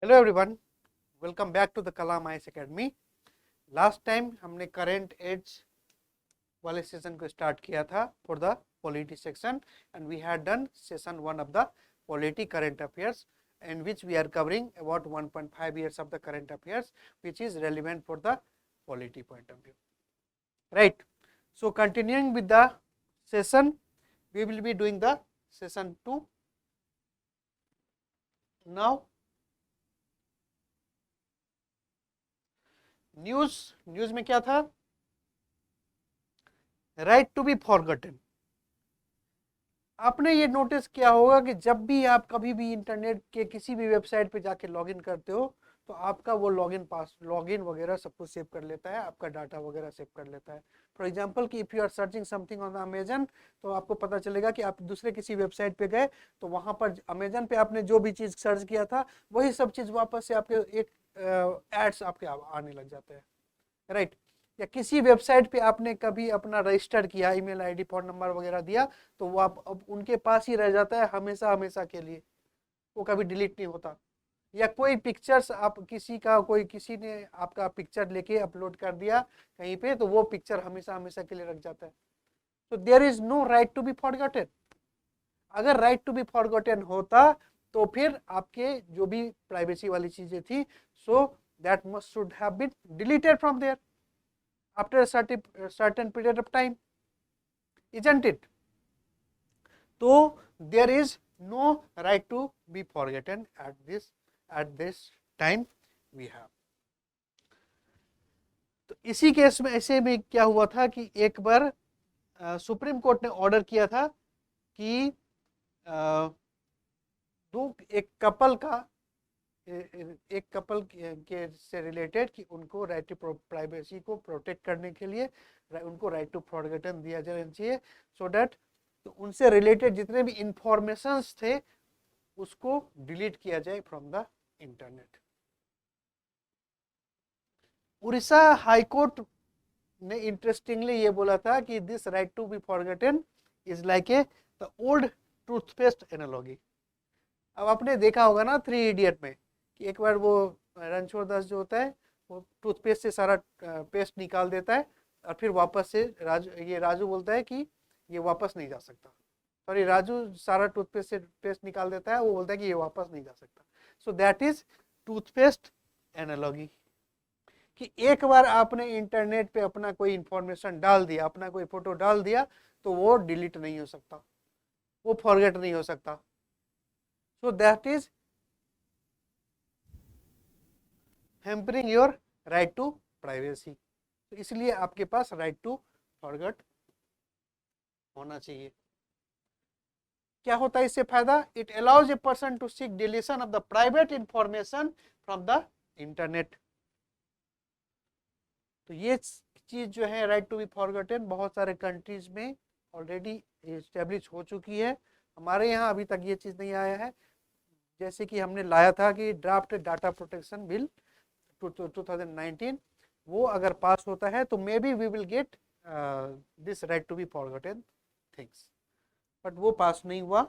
Hello everyone, welcome back to the Kalam IAS academy. Last time हमने current age वाले session को start किया था for the polity section and we had done session 1 of the polity current affairs in which we are covering about 1.5 years of the current affairs which is relevant for the polity point of view, right? So continuing with the session, we will be doing the session 2 now. News में क्या था? Right to be forgotten. आपने ये notice किया होगा कि जब भी आप कभी भी इंटरनेट के किसी भी वेबसाइट पे जाके लॉगिन करते हो तो आपका वो लॉगिन वगैरह सब कुछ सेव कर लेता है, आपका डाटा वगैरह सेव कर लेता है। फॉर एग्जांपल कि if you are searching something on Amazon, तो आपको पता चलेगा कि आप दूसरे किसी वेबसाइट पे गए तो वहाँ पर अमेजन पे आपने जो भी चीज़ सर्च किया था वही सब चीज़ वापस से आपके एक एड्स आपके आने लग जाते हैं, राइट? या किसी वेबसाइट पे आपने कभी अपना रजिस्टर किया, ईमेल आईडी फोन नंबर वगैरह दिया, तो वो आप अब उनके पास ही रह जाता है हमेशा हमेशा के लिए, वो कभी डिलीट नहीं होता। या कोई पिक्चर्स आप किसी ने आपका पिक्चर लेके अपलोड कर दिया कहीं पे, तो वो पिक्चर हमेशा हमेशा के लिए रख जाता है। तो there is no right to be forgotten. अगर राइट टू बी फॉरगॉटन होता तो फिर आपके जो भी प्राइवेसी वाली चीजें थी, so that must should have been deleted from there after a certain period of time, isn't it? So there is no right to be forgotten at this time we have. तो इसी case में ऐसे में क्या हुआ था कि एक बार सुप्रीम कोर्ट ने ऑर्डर किया था कि एक कपल के से रिलेटेड कि उनको राइट टू प्राइवेसी को प्रोटेक्ट करने के लिए उनको राइट टू फॉरगॉटन दिया जाना चाहिए, सो दैट तो उनसे रिलेटेड जितने भी इंफॉर्मेशंस थे उसको डिलीट किया जाए from the internet. Orissa high court ने इंटरेस्टिंगली ये बोला था कि this right to be forgotten is like a the old toothpaste analogy. अब आपने देखा होगा ना 3 इडियट में कि एक बार वो रणछोड़ दास जो होता है वो टूथपेस्ट से सारा पेस्ट निकाल देता है और फिर वापस से राजू बोलता है कि ये वापस नहीं जा सकता। सॉरी, राजू सारा टूथपेस्ट से पेस्ट निकाल देता है, वो बोलता है कि ये वापस नहीं जा सकता। So that is toothpaste analogy कि एक बार आपने इंटरनेट पे अपना कोई इंफॉर्मेशन डाल दिया, अपना कोई फोटो डाल दिया, तो वो डिलीट नहीं हो सकता, वो फॉरगेट नहीं हो सकता। So that is hampering your right to privacy. तो इसलिए आपके पास राइट टू फॉरगेट होना चाहिए। क्या होता है इससे फायदा? It allows a person to seek deletion of the private information from the internet. तो ये चीज जो है राइट टू बी फॉरगॉटन बहुत सारे कंट्रीज में ऑलरेडी एस्टेब्लिश हो चुकी है। हमारे यहाँ अभी तक ये चीज नहीं आया है। जैसे कि हमने लाया था कि ड्राफ्ट डाटा प्रोटेक्शन बिल 2019, वो अगर पास होता है तो maybe we will get this right to be forgotten things, but वो पास नहीं हुआ।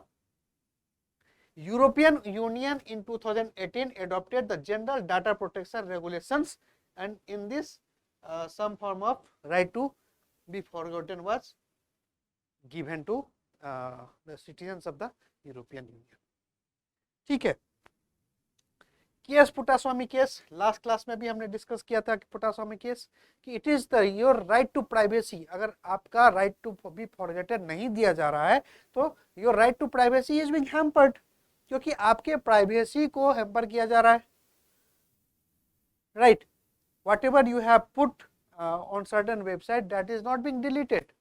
European Union in 2018 adopted the general data protection regulations, and in this some form of right to be forgotten was given to the citizens of the European Union. ठीक है। Case Puttaswamy case, last class में भी हमने discuss किया था कि Puttaswamy case कि it is the your right to privacy. अगर आपका राइट टू बी फॉरगॉटन नहीं दिया जा रहा है तो your right to privacy is being hampered, क्योंकि आपके प्राइवेसी को हैम्पर किया जा रहा है, right? Whatever you have put on certain website that is not being deleted,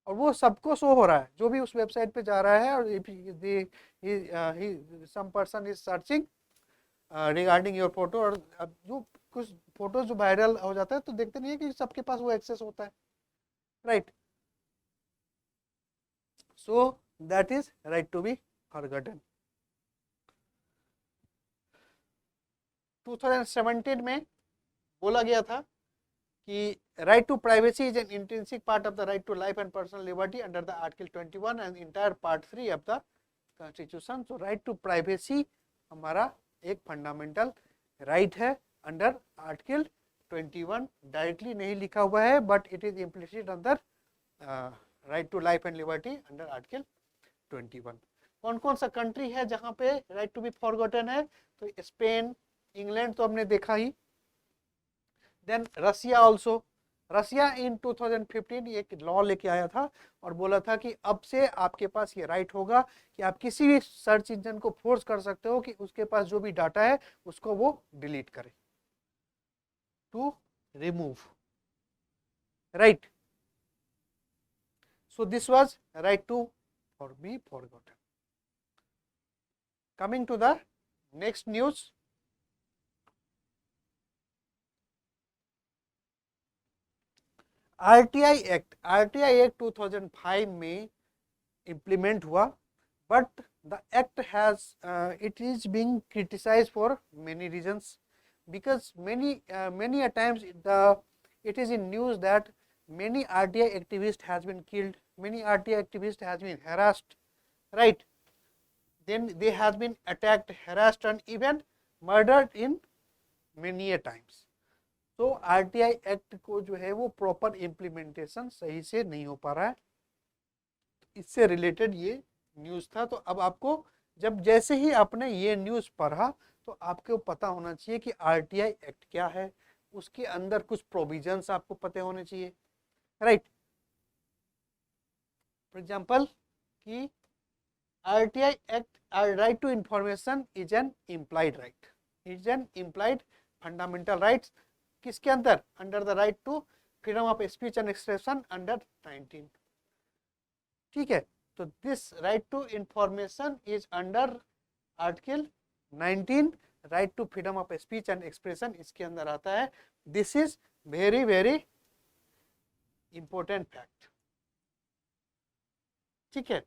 और वो सबको शो हो रहा है जो भी उस वेबसाइट पे जा रहा है। और some person is searching regarding your photo, और अब जो कुछ फोटो जो वायरल हो जाता है तो देखते नहीं है कि सबके पास वो एक्सेस होता है, right? So that is right to be forgotten. 2017 में बोला गया था कि right to privacy is an intrinsic part of the right to life and personal liberty under the article 21 and entire part 3 of the constitution. So right to privacy हमारा एक fundamental right है under article 21, directly नहीं लिखा हुआ है but it is implicit under right to life and liberty under article 21। कौन कौन सा कंट्री है जहां पे राइट टू बी फॉरगॉटन है? तो स्पेन, इंग्लैंड तो हमने देखा ही, देन रसिया ऑल्सो। रसिया इन 2015 एक लॉ लेके आया था और बोला था कि अब से आपके पास ये राइट होगा कि आप किसी भी सर्च इंजन को फोर्स कर सकते हो कि उसके पास जो भी डाटा है उसको वो डिलीट करे, to remove, right. So this was right to for be forgotten. Coming to the next news, RTI act 2005 में इम्प्लीमेंट हुआ, but the act has it is being criticised for many reasons, because many a times it is in news that many RTI activists has been killed, many RTI activists has been harassed, right? Then they has been attacked, harassed and even murdered in many a times. तो RTI act को जो है वो proper implementation सही से नहीं हो पा रहा है, इससे रिलेटेड ये न्यूज था। तो अब आपको जब जैसे ही आपने ये न्यूज पढ़ा तो आपको पता होना चाहिए कि आरटीआई एक्ट क्या है, उसके अंदर कुछ प्रोविजंस आपको पते होने चाहिए, राइट। फॉर एग्जांपल कि RTI act right to information is an implied right, is an implied fundamental rights, किसके अंदर? Under the right to freedom of speech and expression under 19, ठीक है। तो this right to information is under article 19, right to freedom of speech and expression इसके अंदर आता है। This is very very important fact, ठीक है।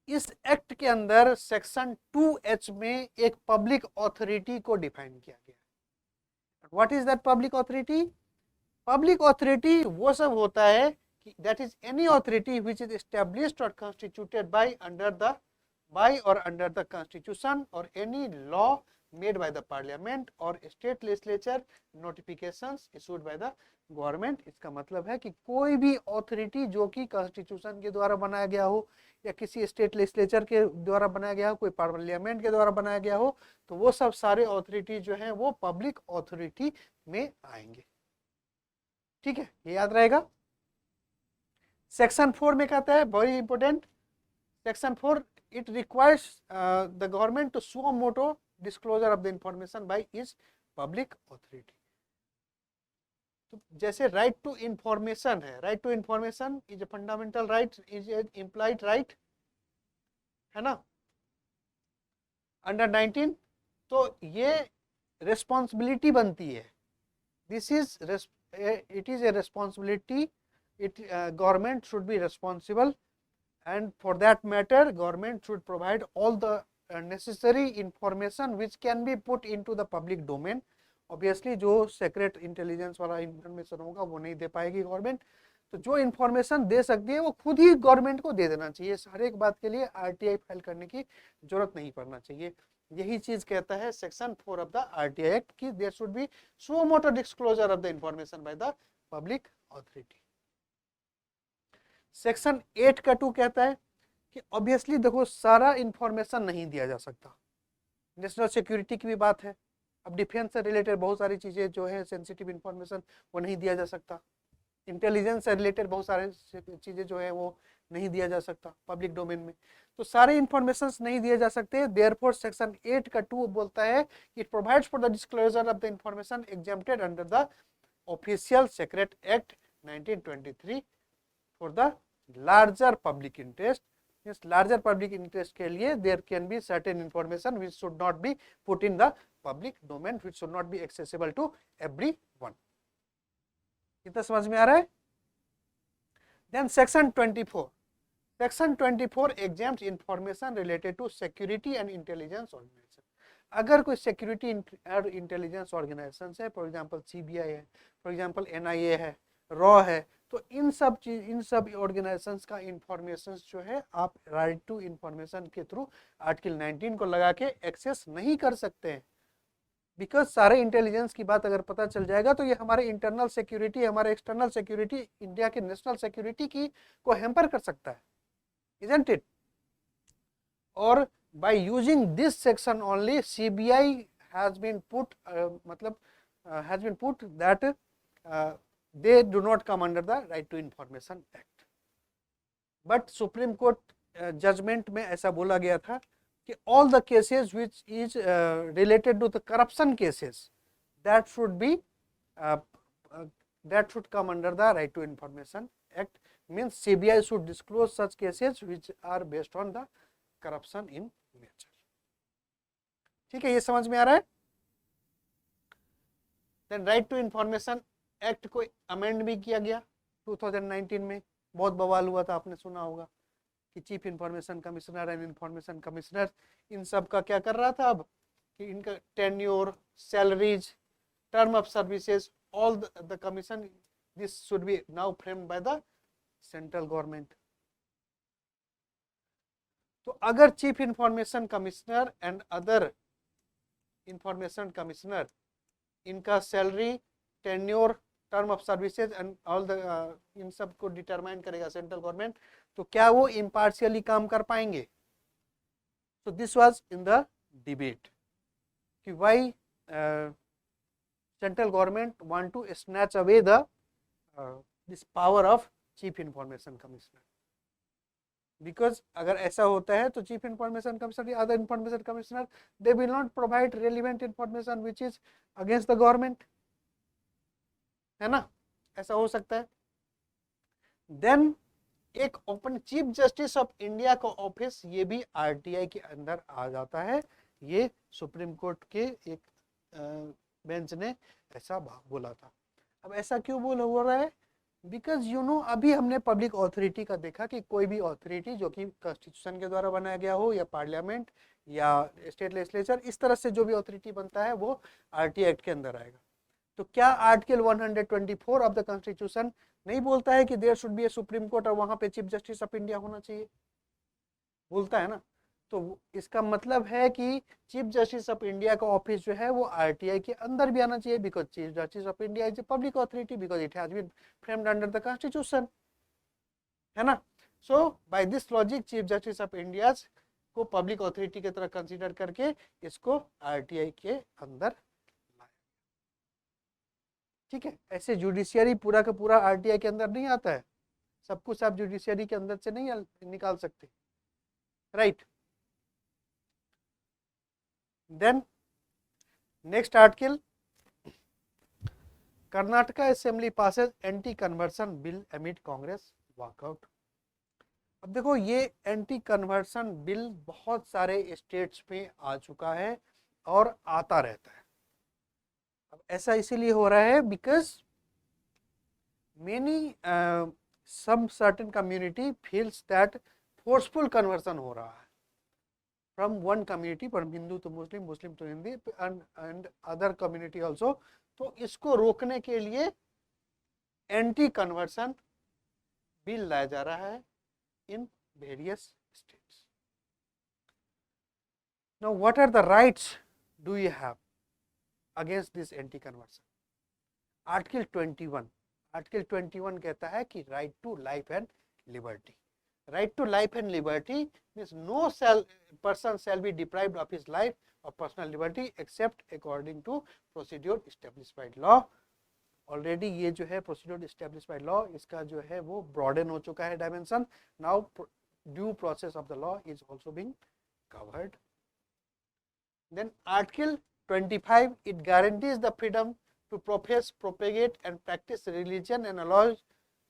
इस एक्ट के अंदर सेक्शन 2H में एक पब्लिक ऑथोरिटी को डिफाइन किया गया है। What is that public authority? Public authority वो सब होता है कि that is any authority which is established or constituted by under the by or under the constitution or any law made by the parliament or state legislature, notifications issued by the government। इसका मतलब है कि कोई भी authority जो कि constitution के द्वारा बनाया गया हो या किसी स्टेट लेजिस्लेचर के द्वारा बनाया गया हो, कोई पार्लियामेंट के द्वारा बनाया गया हो, तो वो सब सारे ऑथोरिटी जो है वो पब्लिक ऑथोरिटी में आएंगे, ठीक है, ये याद रहेगा। सेक्शन 4 में कहता है, very important, section 4 it requires the government to suo motu disclosure of the information by its public authority। तो जैसे राइट टू इंफॉर्मेशन है, right to information is a fundamental right, is a implied right, है ना, under 19। तो ये responsibility बनती है, this is it is a responsibility, it government should be responsible and for that matter government should provide all the necessary information which can be put into the public domain। obviously जो secret intelligence वाला information होगा वो नहीं दे पाएगी government, तो जो information दे सकती है वो खुद ही गवर्नमेंट को दे देना चाहिए, हर एक बात के लिए आरटीआई फाइल करने की जरूरत नहीं पड़ना चाहिए। यही चीज कहता है section 4 of the RTI act कि there should be suo motu disclosure of the information by the public authority। Section 8 का 2 कहता है कि ऑब्वियसली देखो सारा इंफॉर्मेशन नहीं दिया जा सकता, नेशनल सिक्योरिटी की भी बात है, अब डिफेंस से रिलेटेड बहुत सारी चीजें जो है सेंसिटिव इंफॉर्मेशन वो नहीं दिया जा सकता, इंटेलिजेंस से रिलेटेड बहुत सारे चीजें जो है वो नहीं दिया जा सकता पब्लिक डोमेन में, तो सारे इंफॉर्मेशन नहीं दिए जा सकते। देयरफॉर सेक्शन 8 का 2 बोलता है it provides for the disclosure of the information exempted under the official secret act 1923 for the larger public interest. इस लार्जर पब्लिक इंटरेस्ट के लिए there can be certain information which should not be put in the public domain, which should not be accessible to everyone. इतना समझ में आ रहा है? Then section 24, section 24 exempt information related to security and intelligence organisation. अगर कोई security और intelligence organisation है, फॉर एग्जांपल सीबीआई है, फॉर एग्जांपल एनआईए है, रॉ है, तो इन सब ऑर्गेनाइजेशंस का इंफॉर्मेशन जो है आप राइट टू इंफॉर्मेशन के थ्रू आर्टिकल 19 को लगा के एक्सेस नहीं कर सकते हैं। बिकॉज सारे इंटेलिजेंस की बात अगर पता चल जाएगा तो ये हमारे इंटरनल सिक्योरिटी, हमारे एक्सटर्नल सिक्योरिटी, इंडिया के नेशनल सिक्योरिटी की को हैम्पर कर सकता है, इजंट इट? और by using this section only CBI has been put has been put that they do not come under the Right to Information Act. But Supreme Court judgment में ऐसा बोला गया था कि all the cases which is related to the corruption cases that should be that should come under the Right to Information Act, means CBI should disclose such cases which are based on the corruption in nature. ठीक है, ये समझ में आ रहा है? Then right to information act को amend भी किया गया 2019 में, बहुत बवाल हुआ था, आपने सुना होगा कि chief information commissioner and information commissioner इन सब का क्या कर रहा था अब कि इनका tenure, salaries, term of services, all the commission, this should be now framed by the central government. तो अगर chief information commissioner and other information commissioner इनका salary, tenure, term of services and all the इन सब को determine करेगा central government, तो क्या वो इम्पार्शियली काम कर पाएंगे? तो this was in the debate कि why central government want to snatch away the this power of chief information commissioner. Because अगर ऐसा होता है तो chief information commissioner, other information commissioner, they will not provide relevant information which is against the government, है ना? ऐसा हो सकता है। देन एक open chief justice of India का ऑफिस, ये भी आरटीआई के अंदर आ जाता है। ये सुप्रीम कोर्ट के एक बेंच ने ऐसा बोला था। अब ऐसा क्यों हो रहा है? बिकॉज यू नो, अभी हमने पब्लिक अथॉरिटी का देखा कि कोई भी अथॉरिटी जो कि कॉन्स्टिट्यूशन के द्वारा बनाया गया हो या पार्लियामेंट या स्टेट लेजिस्लेचर, इस तरह से जो भी अथॉरिटी बनता है वो आरटीआई एक्ट के अंदर आएगा। तो क्या आर्टिकल 124 ऑफ द कॉन्स्टिट्यूशन नहीं बोलता है कि there should be a supreme court और वहां पे चीफ जस्टिस ऑफ इंडिया होना चाहिए? बोलता है ना। तो इसका मतलब है कि चीफ जस्टिस ऑफ इंडिया का ऑफिस जो है वो आरटीआई के अंदर भी आना चाहिए, because chief justice of India is a public authority, because it has been framed under the constitution, है ना। So by this logic chief justice of India को पब्लिक अथॉरिटी की तरह कंसीडर करके इसको आरटीआई के अंदर, ठीक है। ऐसे जुडिशियरी पूरा का पूरा आरटीआई के अंदर नहीं आता है, सब कुछ आप जुडिशियरी के अंदर से नहीं निकाल सकते, right. Then next article, Karnataka assembly passes anti conversion bill amid Congress walkout. अब देखो, ये एंटी कन्वर्सन बिल बहुत सारे स्टेट्स में आ चुका है और आता रहता है। अब ऐसा इसीलिए हो रहा है because many some certain community feels that forceful conversion हो रहा है from one community, from Hindu to Muslim, Muslim to Hindu and other community also। तो इसको रोकने के लिए एंटी कन्वर्सन बिल लाया जा रहा है in various states। Now what are the rights do you have against this anti conversion? Article 21, article 21 कहता है कि right to life and liberty. Right to life and liberty means no person shall be deprived of his life or personal liberty except according to procedure established by law. Already ये जो है procedure established by law, इसका जो है वो broaden हो चुका है dimension. Now due process of the law is also being covered. Then article 25, it guarantees the freedom to profess, propagate and practice religion and allows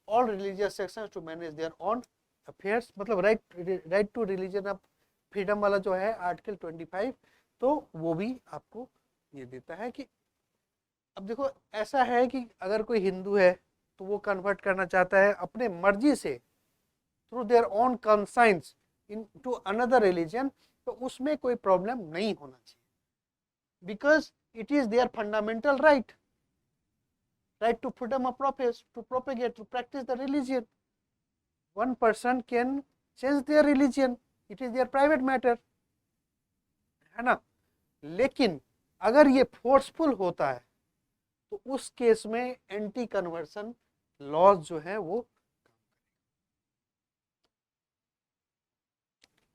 all religious sections to manage their own affairs। मतलब right to religion of freedom वाला जो है article 25, तो वो भी आपको ये देता है कि अब देखो ऐसा है कि अगर कोई हिंदू है तो वो कन्वर्ट करना चाहता है अपने मर्जी से through their own conscience into another religion, तो उसमें कोई प्रॉब्लम नहीं होना चाहिए, because it is their fundamental right, right to freedom of to propagate, to practice the religion. One person can change their religion, it is their private matter, है ना. लेकिन अगर ये फोर्सफुल होता है तो उस केस में एंटी कन्वर्सन लॉज जो है वो.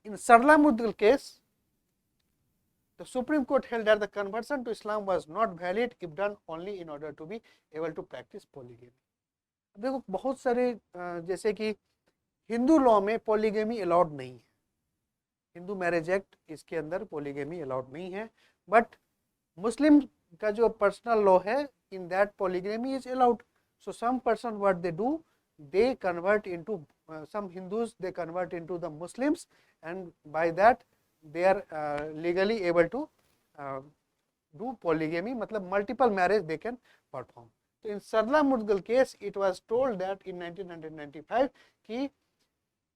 इन सरला मुद्दल case the Supreme Court held that the conversion to Islam was not valid if done only in order to be able to practice polygamy. देखो बहुत सारे जैसे कि हिंदू लॉ में पॉलीगेमी अलाउड नहीं है, हिंदू मैरिज एक्ट इसके अंदर पॉलीगेमी अलाउड नहीं है, बट मुस्लिम का जो पर्सनल लॉ है in that polygamy is allowed. So some person what they do, they convert into some Hindus, they convert into the Muslims, and by that they are legally able to do polygamy, matlab multiple marriage they can perform. So in Sarla Mudgal case it was told that in 1995 ki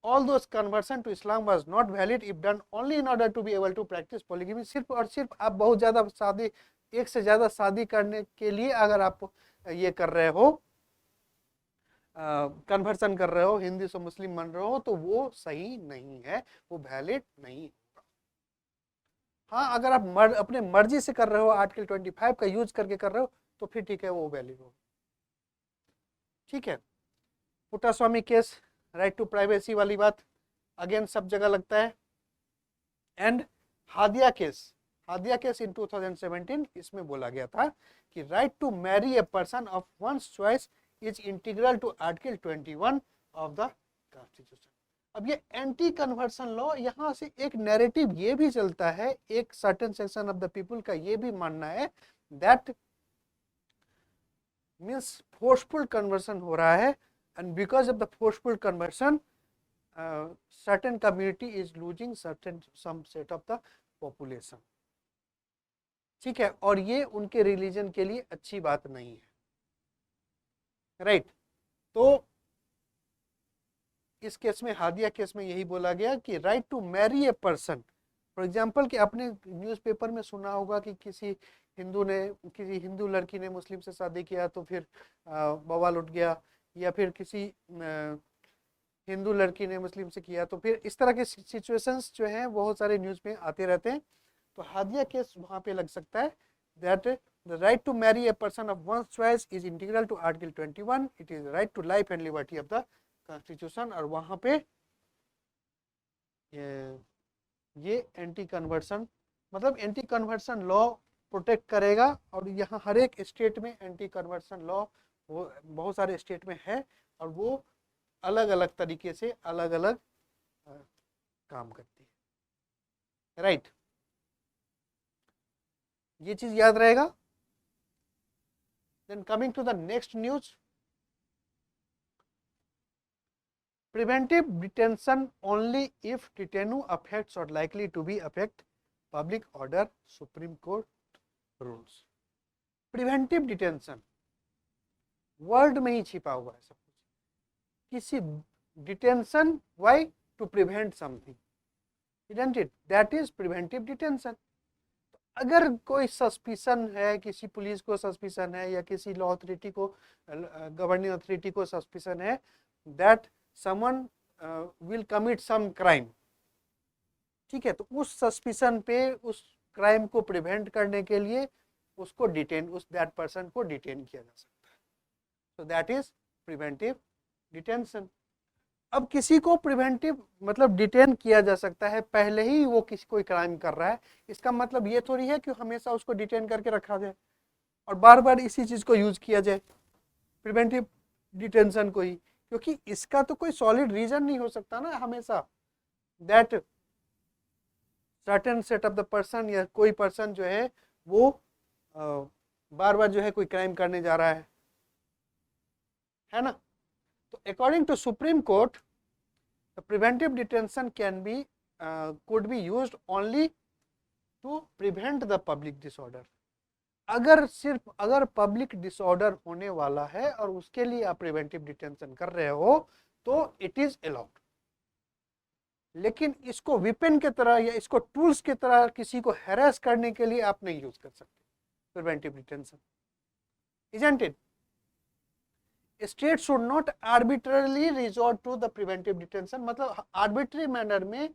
all those conversion to Islam was not valid if done only in order to be able to practice polygamy. सिर्फ और सिर्फ आप बहुत ज़्यादा शादी, एक से ज़्यादा शादी करने के लिए अगर आप ये कर रहे हो, कन्वर्सन कर रहे हो, हिंदू से मुस्लिम बन रहे हो, तो वो सही नहीं है, वो वैलिड नहीं होगा. हाँ, अगर आप अपने मर्जी से कर रहे हो, आर्टिकल 25 का यूज करके कर रहे हो, तो फिर ठीक है, वो वैलिड होगा. ठीक है. Puttaswamy case, right to privacy वाली बात अगेन सब जगह लगता है. एंड हादिया केस इन 2017, इसमें बोला गया था कि right to marry a person of one's choice is integral to article 21 of the constitution. अब ये एंटी कन्वर्सन लॉ, यहाँ से एक नैरेटिव ये भी चलता है, एक certain section of the people का ये भी मानना है दैट मीन्स फोर्सफुल कन्वर्सन हो रहा है, and because of the forceful conversion certain community is losing some set of the population. ठीक है, और ये उनके रिलीजन के लिए अच्छी बात नहीं है, राइट. तो इस केस में, हादिया केस में यही बोला गया कि right to marry a person, for example कि आपने न्यूज़पेपर में सुना होगा कि किसी हिंदू लड़की ने मुस्लिम से शादी किया तो फिर बवाल उठ गया, या फिर किसी हिंदू लड़की ने मुस्लिम से किया, तो फिर इस तरह के सिचुएशंस जो हैं बहुत सारे न्यूज़ में आते रहते हैं. तो हादिया केस वहाँ पे लग सकता है that the right to marry a person of one's choice is integral to article 21, it is right to life and liberty of the constitution. और वहाँ पे ये एंटी कन्वर्सन, मतलब एंटी कन्वर्सन लॉ प्रोटेक्ट करेगा, और यहाँ हर एक स्टेट में एंटी कन्वर्सन लॉ वो बहुत सारे स्टेट में है, और वो अलग अलग तरीके से अलग अलग काम करती है, राइट. ये चीज याद रहेगा. Then coming to the next news, preventive detention only if detenu affects or likely to be affect public order, supreme court rules. Preventive detention word में ही छिपा हुआ है सब कुछ. किसी detention, why? To prevent something, isn't it? That is preventive detention. अगर कोई सस्पिशन है, किसी पुलिस को सस्पिशन है, या किसी लॉ अथॉरिटी को, गवर्निंग अथॉरिटी को सस्पिशन है that someone will commit some crime, ठीक है, तो उस सस्पिशन पे उस क्राइम को प्रिवेंट करने के लिए उसको डिटेन, दैट पर्सन को डिटेन किया जा सकता है. So that is preventive detention. अब किसी को प्रिवेंटिव मतलब डिटेन किया जा सकता है पहले ही वो किसी कोई क्राइम कर रहा है, इसका मतलब ये थोड़ी है कि हमेशा उसको डिटेन करके रखा जाए और बार बार इसी चीज को यूज किया जाए, प्रिवेंटिव डिटेंशन को ही, क्योंकि इसका तो कोई सॉलिड रीजन नहीं हो सकता ना हमेशा that certain set of the person, या कोई पर्सन जो है वो बार बार जो है कोई क्राइम करने जा रहा है ना. तो according to supreme court the preventive detention can be could be used only to prevent the public disorder. अगर पब्लिक डिसऑर्डर होने वाला है और उसके लिए आप प्रिवेंटिव डिटेंशन कर रहे हो तो इट इज अलाउड, लेकिन इसको वेपन की तरह या इसको टूल्स की तरह किसी को हैरेस करने के लिए आप नहीं यूज कर सकते preventive detention, isn't it? State should not arbitrarily resort to the preventive detention, मतलब आर्बिट्री मैनर में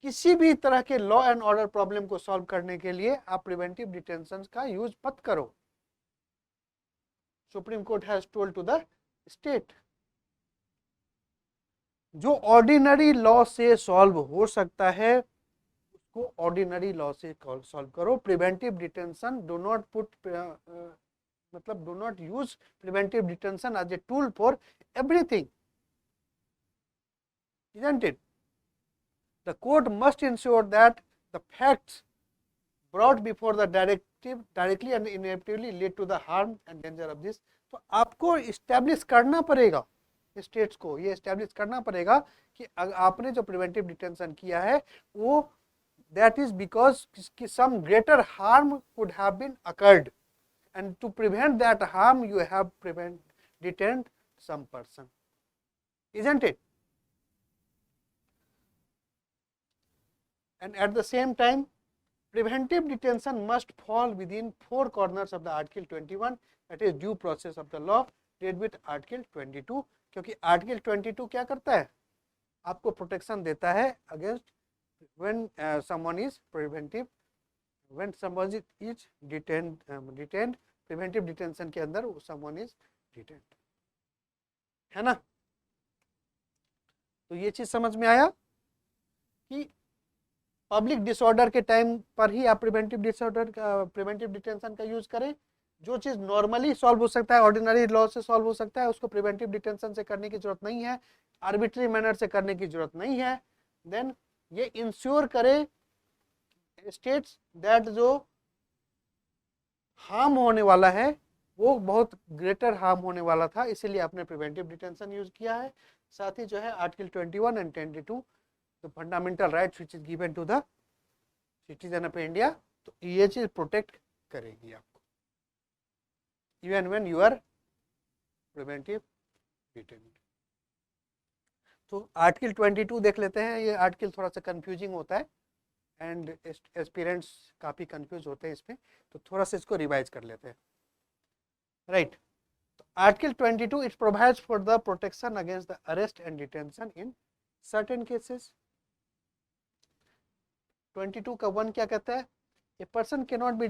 किसी भी तरह के लॉ एंड ऑर्डर प्रॉब्लम को सॉल्व करने के लिए आप प्रिवेंटिव डिटेंशन का यूज मत करो। Supreme court has told to the state. जो ऑर्डिनरी लॉ से सॉल्व हो सकता है उसको ऑर्डिनरी लॉ से सॉल्व करो। Preventive detention do not put मतलब do not use preventive detention as a tool for everything, isn't it? The court must ensure that the facts brought before the directive directly and inevitably lead to the harm and danger of this। तो आपको establish करना पड़ेगा, states को ये establish करना पड़ेगा कि आपने जो प्रिवेंटिव डिटेंशन किया है वो that is because some greater harm could have been occurred, and to prevent that harm you have detained some person, isn't it? And at the same time, preventive detention must fall within four corners of the Article 21, that is due process of the law, read with Article 22, क्योंकि Article 22 क्या करता है, आपको protection देता है against when someone is preventive, when someone is detained preventive detention के अंदर someone is detained, है ना। तो ये चीज समझ में आया कि पब्लिक डिसऑर्डर के टाइम पर ही आप प्रिवेंटिव डिटेंशन का यूज करें। जो चीज नॉर्मली सॉल्व हो सकता है, ऑर्डिनरी लॉ से सॉल्व हो सकता है, उसको प्रिवेंटिव डिटेंशन से करने की जरूरत नहीं है, आर्बिट्री मैनर से करने की जरूरत नहीं है। देन ये इंश्योर करे स्टेट्स दैट जो हार्म होने वाला है वो बहुत ग्रेटर हार्म होने वाला था, इसीलिए आपने प्रिवेंटिव डिटेंशन यूज किया है। साथ ही जो है article 21 and 22 the fundamental rights which is given to the citizen of India, तो ये चीज प्रोटेक्ट करेगी आपको even when you are preventive detained. तो आर्टिकल 22 देख लेते हैं। ये आर्टिकल थोड़ा सा कंफ्यूजिंग होता है एंड एस्पिरेंट्स काफ़ी कंफ्यूज होते हैं इसमें, तो थोड़ा सा इसको रिवाइज कर लेते हैं। राइट, तो article 22 it provides for the protection against the arrest and detention in certain cases. 22 का 1 क्या कहता है, a person can not B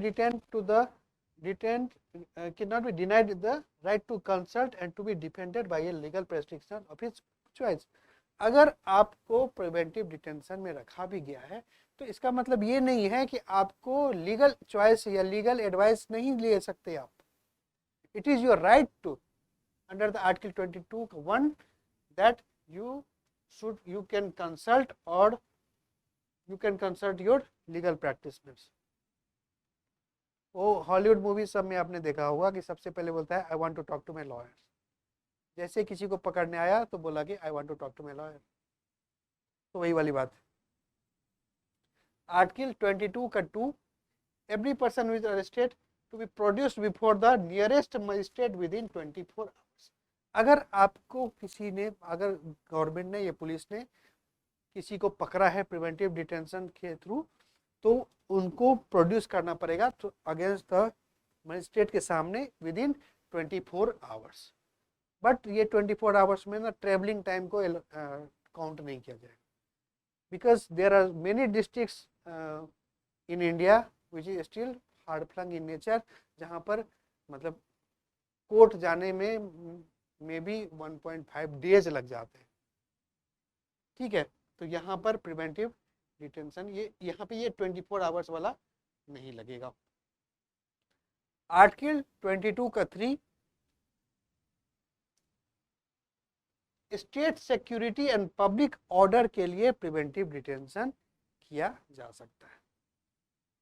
cannot be denied the right to consult and to be defended by a legal prescription of his choice। अगर आपको preventive detention में रखा भी गया है तो इसका मतलब ये नहीं है कि आपको लीगल चॉइस या लीगल एडवाइस नहीं ले सकते आप। It is your right to under the article 22(1) that you can consult or you can consult your legal practitioners। वो हॉलीवुड मूवी सब में आपने देखा होगा कि सबसे पहले बोलता है I want to talk to my lawyers. जैसे किसी को पकड़ने आया तो बोला कि I want to talk to my lawyer. तो वही वाली बात। आर्टिकल 22 का 2, every person who's arrested to be produced before the nearest magistrate within 24 hours. अगर आपको किसी ने, अगर गवर्नमेंट ने या पुलिस ने किसी को पकड़ा है प्रिवेंटिव डिटेंशन के थ्रू, तो उनको प्रोड्यूस करना पड़ेगा तो अगेंस्ट द मजिस्ट्रेट के सामने विद इन 24 आवर्स। बट ये 24 आवर्स में ना ट्रेवलिंग टाइम को काउंट नहीं किया जाएगा, because there are many districts in India which is still hard flung in nature, जहाँ पर मतलब कोर्ट जाने में भी 1.5 डेज लग जाते हैं। ठीक है, तो यहाँ पर प्रिवेंटिव डिटेंशन ये यहाँ पे ये 24 आवर्स वाला नहीं लगेगा। आर्टिकल 22 का 3, state security and public order के लिए प्रिवेंटिव डिटेंशन किया जा सकता है।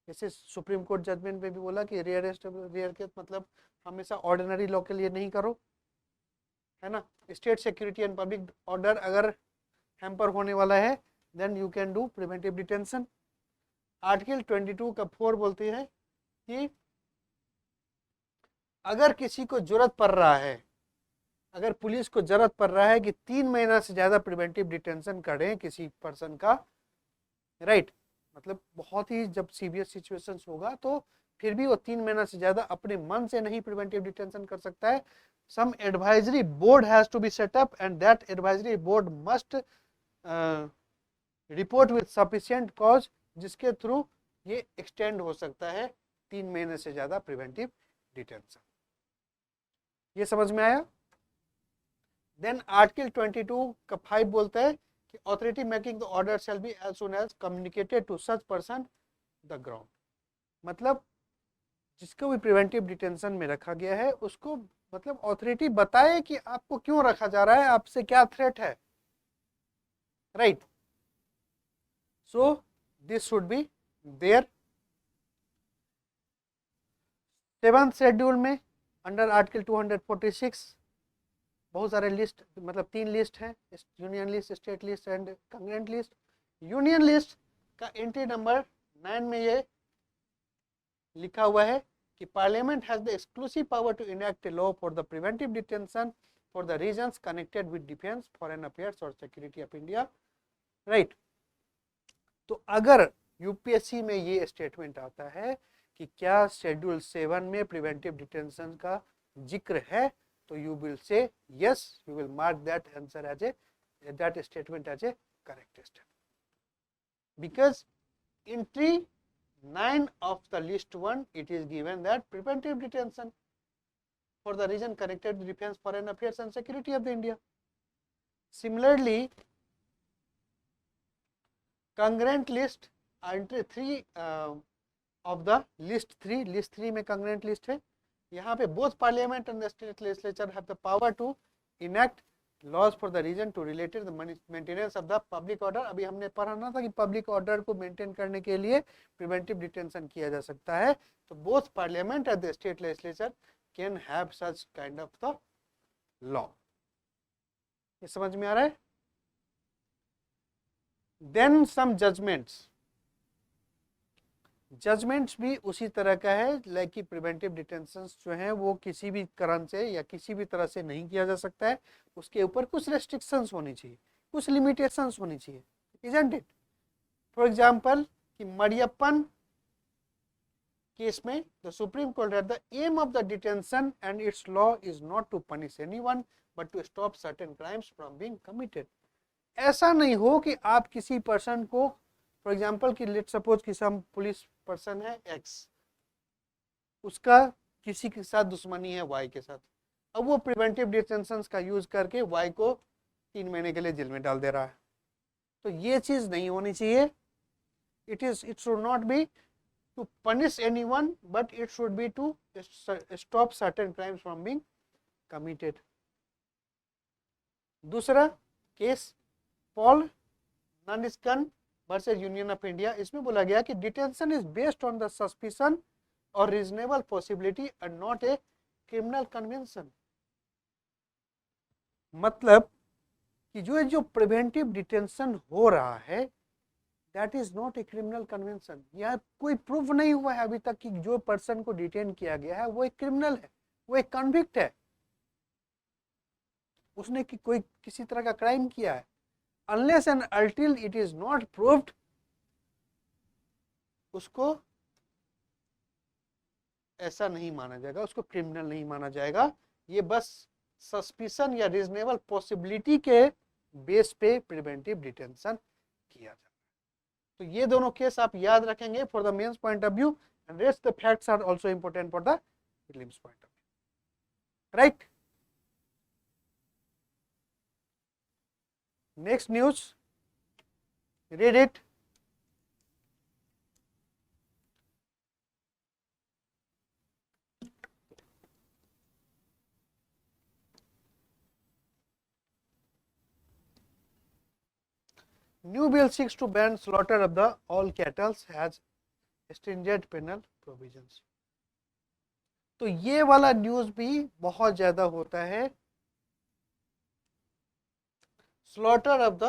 जैसे सुप्रीम कोर्ट जजमेंट में भी बोला कि रेयर केस मतलब हमेशा ऑर्डिनरी लॉ के लिए नहीं करो, है ना। State security and public order अगर हैम्पर होने वाला है then you can do preventive detention. Article 22 का 4 बोलते हैं कि अगर किसी को जरूरत पड़ रहा है, अगर पुलिस को जरूरत पड़ रहा है कि 3 महीना से ज्यादा प्रिवेंटिव डिटेंशन करें किसी पर्सन का, राइट, मतलब बहुत ही जब सीरियस सिचुएशंस होगा तो फिर भी वो 3 महीना से ज्यादा अपने मन से नहीं प्रिवेंटिव डिटेंशन कर सकता है। Some advisory board has to be set up and that advisory board must report with sufficient cause, जिसके थ्रू ये एक्सटेंड हो सकता है 3 महीने से ज्यादा प्रिवेंटिव डिटेंशन। ये समझ में आया? देन आर्टिकल 22 का 5 बोलता है कि authority making the order shall be as soon as communicated to such person the ground. मतलब जिसको भी प्रिवेंटिव डिटेंशन में रखा गया है उसको मतलब ऑथोरिटी बताए कि आपको क्यों रखा जा रहा है, आपसे क्या थ्रेट है, right. So this should be there. 7th schedule में अंडर आर्टिकल 246 बहुत सारे लिस्ट, मतलब 3 लिस्ट हैं, union list, state list and concurrent list. Union list का एंट्री नंबर 9 में ये लिखा हुआ है कि parliament has the exclusive power to enact a law for the preventive detention for the reasons connected with defence, foreign affairs और security of India, right. तो अगर यूपीएससी में ये स्टेटमेंट आता है कि क्या शेड्यूल 7 में प्रिवेंटिव डिटेंशन का जिक्र है, तो you will say yes, you will mark that answer as that statement as a correct statement, because entry 9 of the list 1 it is given that preventive detention for the reason connected with defense, foreign affairs and security of the India. Similarly, congruent list entry 3 of the list 3 में congruent list है। यहाँ पे both parliament and the state legislature have the power to enact laws for the reason to related the maintenance of the public order. अभी हमने पढ़ा था कि public order को मेंटेन करने के लिए प्रिवेंटिव डिटेंशन किया जा सकता है। तो both parliament and the state legislature can have such kind of the law. ये समझ में आ रहा है? देन सम जजमेंट्स, जजमेंट्स भी उसी तरह का है, लाइक कि प्रिवेंटिव डिटेंशन जो है वो किसी भी कारण से या किसी भी तरह से नहीं किया जा सकता है, उसके ऊपर कुछ रेस्ट्रिक्शंस होनी चाहिए, कुछ लिमिटेशंस होनी चाहिए, इजंट इट? फॉर एग्जांपल कि मरियप्पन केस में the supreme Court at the aim of the detention and its law is not to punish anyone but to stop certain crimes from being committed. ऐसा नहीं हो कि आप किसी पर्सन को, for example कि लेट सपोज कि सम पुलिस पर्सन है एक्स, उसका किसी के साथ दुश्मनी है वाई के साथ, अब वो प्रिवेंटिव डिटेंशन का यूज करके वाई को 3 महीने के लिए जेल में डाल दे रहा है। तो ये चीज नहीं होनी चाहिए। It should not be to punish anyone but it should be to stop certain crimes from being committed. दूसरा केस पॉल नानिस्कन वर्सेस यूनियन ऑफ इंडिया, इसमें बोला गया कि detention is based on the suspicion or reasonable possibility and not a criminal convention. मतलब कि जो preventive detention हो रहा है that is not a criminal convention. यह कोई प्रूफ नहीं हुआ है अभी तक कि जो पर्सन को डिटेन किया गया है वो एक क्रिमिनल है, वो एक कन्विक्ट है, उसने कोई किसी तरह का क्राइम किया है। Unless and until it is not proved, उसको ऐसा नहीं माना जाएगा, उसको क्रिमिनल नहीं माना जाएगा। ये बस सस्पिशन या रीजनेबल पॉसिबिलिटी के बेस पे प्रिवेंटिव डिटेंशन किया जाता है। तो ये दोनों केस आप याद रखेंगे for the mains point of view, and rest the facts are also important for the prelims point of view, right? Next news, read it. New bill seeks to ban slaughter of the all cattle has stringent penal provisions. तो ये वाला news भी बहुत ज्यादा होता है। Slaughter of the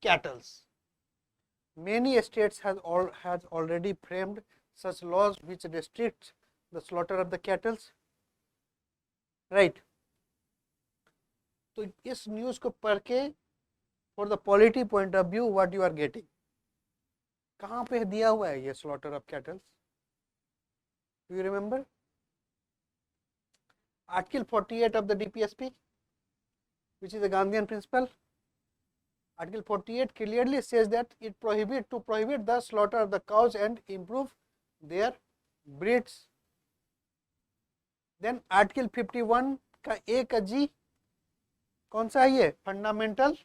cattle. Many states has already framed such laws which restrict the slaughter of the cattle, right? तो इस न्यूज को पढ़ के for the polity point of view what you are getting, कहाँ पे दिया हुआ है ये slaughter of cattles? Do you remember? Article 48 of the DPSP, which is the Gandhian principle. Article 48 clearly says that it prohibit the slaughter of the cows and improve their breeds. Then Article 51 का A का G कौन सा है ये? Fundamental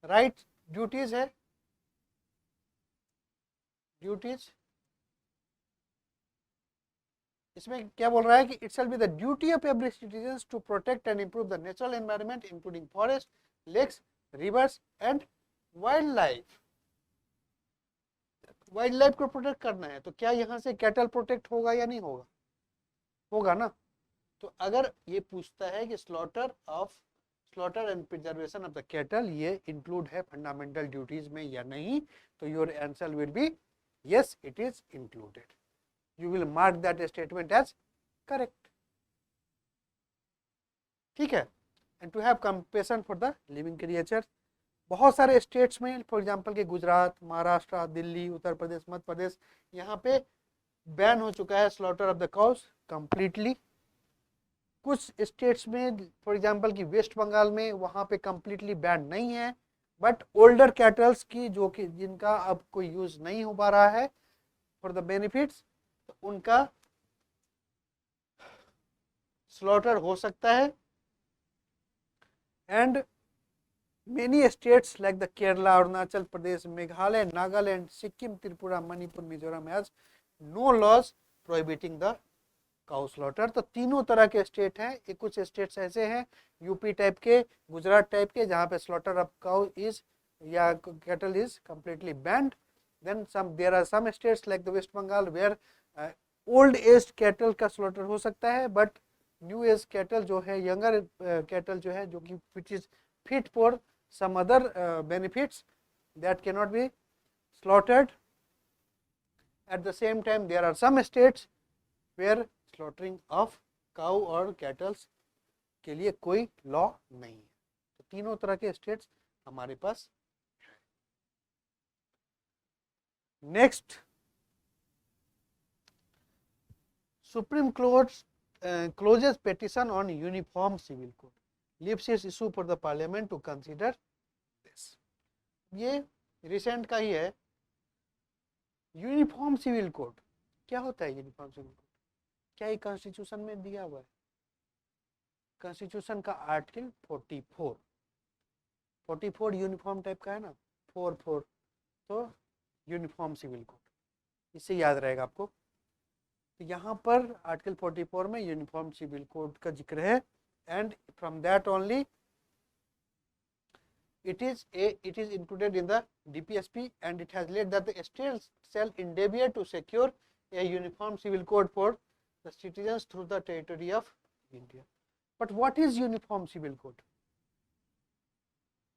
right duties है, duties. इसमें क्या बोल रहा है कि it shall be the duty of every citizen to protect and improve the natural environment including forest, lakes, rivers and wild life. Wild life को प्रोटेक्ट करना है, तो क्या यहाँ से कैटल प्रोटेक्ट होगा या नहीं होगा? होगा ना। तो अगर ये पूछता है कि slaughter and preservation of the cattle ये इंक्लूड है फंडामेंटल ड्यूटीज में या नहीं, तो your answer will be yes, it is included. You will mark that statement as correct. ठीक है। And to have compassion for the living creatures, बहुत सारे स्टेट्स में, फॉर एग्जांपल के गुजरात, महाराष्ट्र, दिल्ली, उत्तर प्रदेश, मध्य प्रदेश, यहाँ पे बैन हो चुका है slaughter of the cows completely. कुछ स्टेट्स में, फॉर एग्जांपल की वेस्ट बंगाल में, वहाँ पे कंप्लीटली बैन नहीं है, बट ओल्डर कैटल्स की जो कि जिनका अब कोई यूज नहीं हो पा रहा है फॉर द बेनिफिट्स, तो उनका स्लॉटर हो सकता है। And many states like the Kerala, Arunachal Pradesh, Meghalaya, Nagaland, Sikkim, Tripura, Manipur, Mizoram has no laws prohibiting the cow slaughter. तो तीनों तरह के स्टेट हैं। एक कुछ स्टेट्स ऐसे हैं यूपी टाइप के, गुजरात टाइप के, जहाँ पे स्लॉटर ऑफ काउ इज या cattle is completely banned. Then there are some states like the West Bengal where old age cattle का स्लॉटर हो सकता है, बट न्यू एज कैटल जो है, यंगर कैटल जो है, जो कि which is fit for some other benefits, that can not be slaughtered. At the same time there are some states where slaughtering of cow और कैटल्स के लिए कोई लॉ नहीं है। तो तीनों तरह के स्टेट्स हमारे पास। Next, Supreme Court closes petition on uniform civil code, leaves its issue for the parliament to consider this. ये रिसेंट का ही है। यूनिफॉर्म सिविल कोड क्या होता है? यूनिफॉर्म सिविल कोड क्या ये कॉन्स्टिट्यूशन में दिया हुआ है? कॉन्स्टिट्यूशन का आर्टिकल 44 यूनिफॉर्म टाइप का है ना, 44, तो यूनिफॉर्म सिविल कोड, इससे याद रहेगा आपको। तो यहाँ पर आर्टिकल 44 में यूनिफॉर्म सिविल कोड का जिक्र है। And from that only it is included in the DPSP, and it has laid that the states shall endeavor to secure a uniform civil code for the citizens through the territory of India. But what is uniform civil code?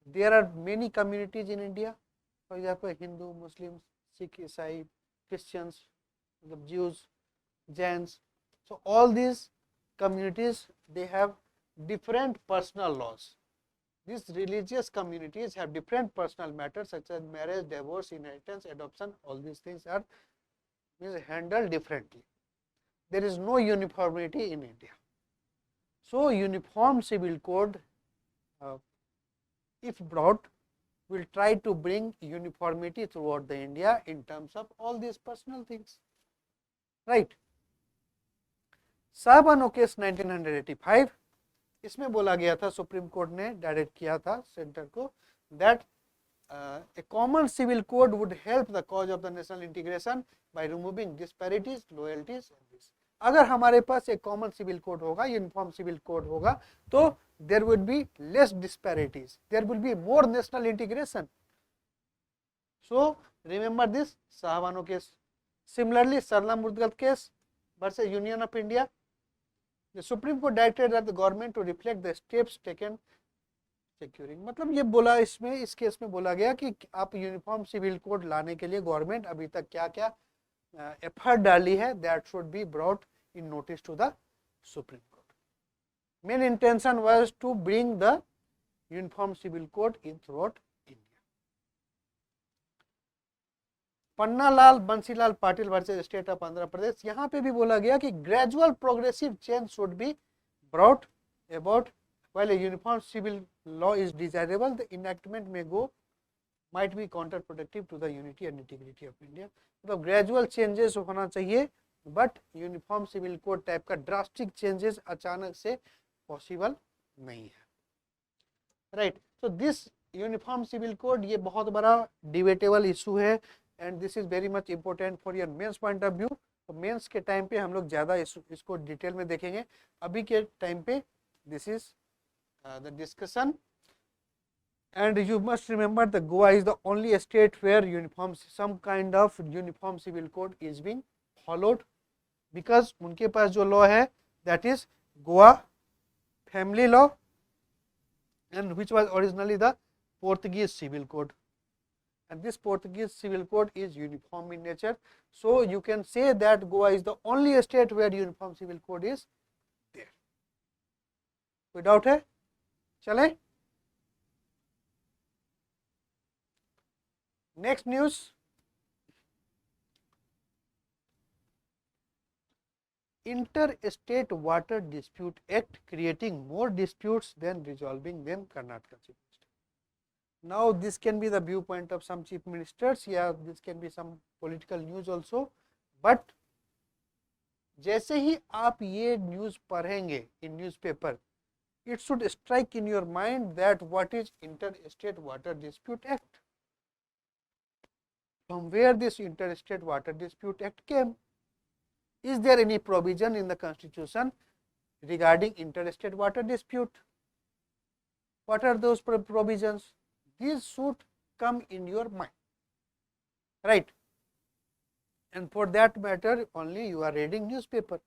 There are many communities in India, for example Hindu, Muslims, Sikh, Isai, Christians, the Jews, Jains. So all these communities, they have different personal laws. These religious communities have different personal matters such as marriage, divorce, inheritance, adoption. All these things are handled differently. There is no uniformity in India. So uniform civil code, if brought, will try to bring uniformity throughout the India in terms of all these personal things, right? Sahabano case 1985, इसमें बोला गया था, supreme court ने direct किया था centre को, that a common civil code would help the cause of the national integration by removing disparities, loyalties. अगर हमारे पास एक कॉमन सिविल कोड होगा, यूनिफॉर्म सिविल कोड होगा, तो there would be less disparities, there will be more national integration. So remember this Shah Bano case. Similarly Sarla Mudgal case versus union of India, The Supreme Court directed that the government to reflect the steps taken securing। मतलब ये बोला इसमें, इस case में बोला गया कि आप यूनिफॉर्म सिविल कोड लाने के लिए गवर्नमेंट अभी तक क्या क्या एफर्ट डाली है, that should be brought in notice to the supreme court. Main intention was to bring the uniform civil code in throughout India. Pannalal Bansilal Patil versus state of Andhra Pradesh, यहाँ पे भी बोला गया कि gradual progressive change should be brought about while a uniform civil law is desirable, the enactment में go might be counter productive to the unity and integrity of India. मतलब gradual changes होना चाहिए, but uniform civil code type का drastic changes अचानक से possible नहीं है, right. So this uniform civil code ये बहुत बड़ा डिबेटेबल इशू है and this is very much important for your mains point of view. तो मेंस के टाइम पे हम लोग ज़्यादा इसको डिटेल में देखेंगे, अभी के टाइम पे this is the discussion. And you must remember that Goa is the only state where some kind of uniform civil code is being followed, because उनके पास जो law है that is Goa family law and which was originally the Portuguese civil code, and this Portuguese civil code is uniform in nature. So you can say that Goa is the only state where uniform civil code is there. कोई doubt है? चले next news. Interstate water dispute act creating more disputes than resolving them, Karnataka chief minister. Now this can be the view point of some chief ministers या this can be some political news also, but जैसे ही आप ये न्यूज पढ़ेंगे in newspaper, it should strike in your mind that what is Interstate Water Dispute Act, from where this Interstate Water Dispute Act came, is there any provision in the constitution regarding interstate water dispute, what are those provisions, these should come in your mind, right, and for that matter only you are reading newspaper।